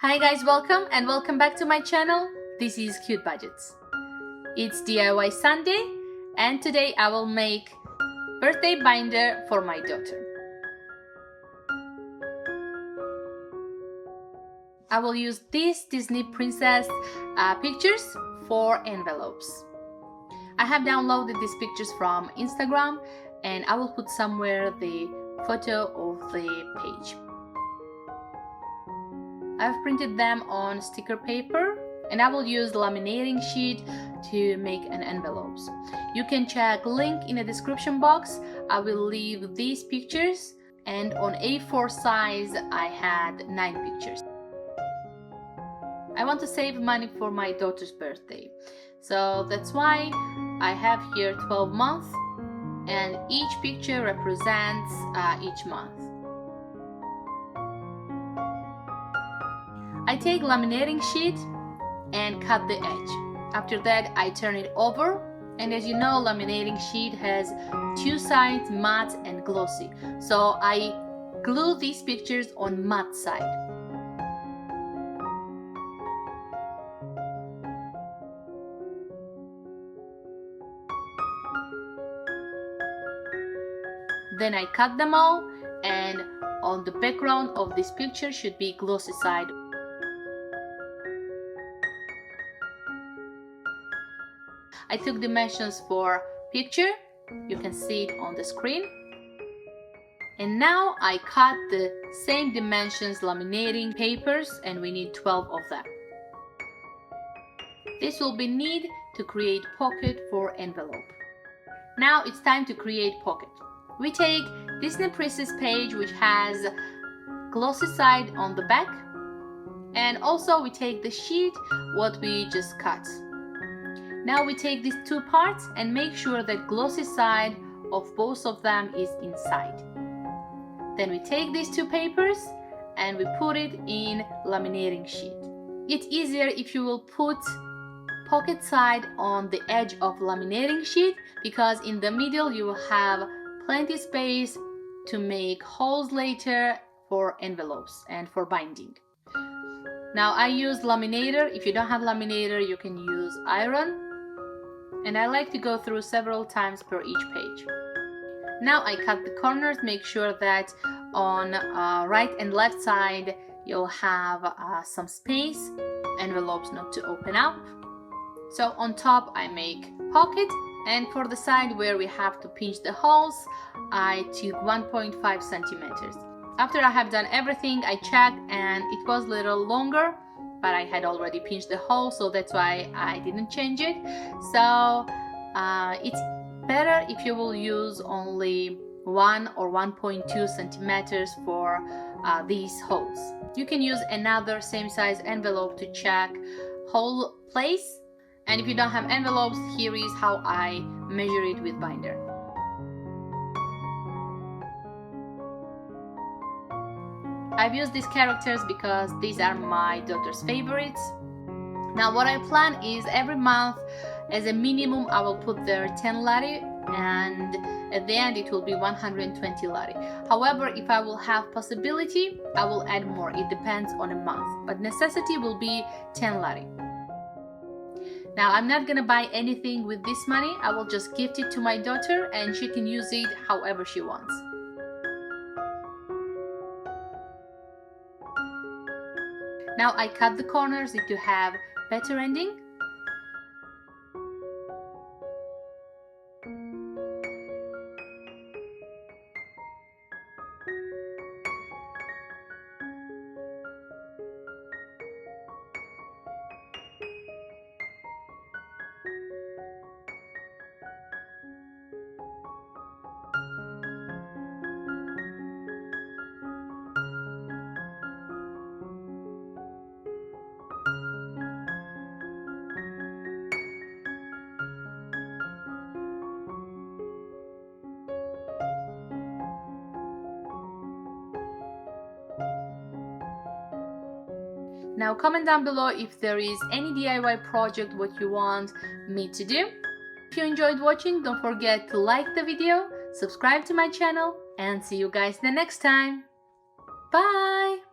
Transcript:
Hi guys, welcome back to my channel. This is Cute Budgets. It's DIY Sunday and today I will make birthday binder for my daughter. I will use these Disney princess pictures for envelopes. I have downloaded these pictures from Instagram and I will put somewhere the photo of the page. I've printed them on sticker paper and I will use laminating sheet to make an envelopes. You can check link in the description box. I will leave these pictures, and on A4 size I had 9 pictures. I want to save money for my daughter's birthday, so that's why I have here 12 months and each picture represents each month. I take laminating sheet and cut the edge. After that I turn it over, and as you know, laminating sheet has 2 sides, matte and glossy, so I glue these pictures on matte side. Then I cut them all, and on the background of this picture should be glossy side. I took dimensions for picture, you can see it on the screen. And now I cut the same dimensions laminating papers, and we need 12 of them. This will be need to create pocket for envelope. Now it's time to create pocket. We take Disney Princess page which has glossy side on the back, and also we take the sheet what we just cut. Now we take these 2 parts and make sure that glossy side of both of them is inside. Then we take these 2 papers and we put it in laminating sheet. It's easier if you will put pocket side on the edge of laminating sheet, because in the middle you will have plenty space to make holes later for envelopes and for binding. Now I use laminator. If you don't have laminator, you can use iron. And I like to go through several times per each page. Now I cut the corners, make sure that on right and left side you'll have some space, envelopes not to open up. So on top I make pocket, and for the side where we have to pinch the holes I took 1.5 centimeters. After I have done everything I checked and it was a little longer, but I had already pinched the hole, so that's why I didn't change it. So it's better if you will use only 1 or 1.2 centimeters for these holes. You can use another same size envelope to check hole place, and if you don't have envelopes, here is how I measure it with binder. I've used these characters because these are my daughter's favorites. Now what I plan is every month as a minimum I will put there 10 lari, and at the end it will be 120 lari. However, if I will have possibility I will add more, it depends on a month, but necessity will be 10 lari. Now I'm not gonna buy anything with this money, I will just gift it to my daughter and she can use it however she wants. Now I cut the corners to have better ending. Now comment down below if there is any DIY project what you want me to do. If you enjoyed watching, don't forget to like the video, subscribe to my channel, and see you guys the next time. Bye!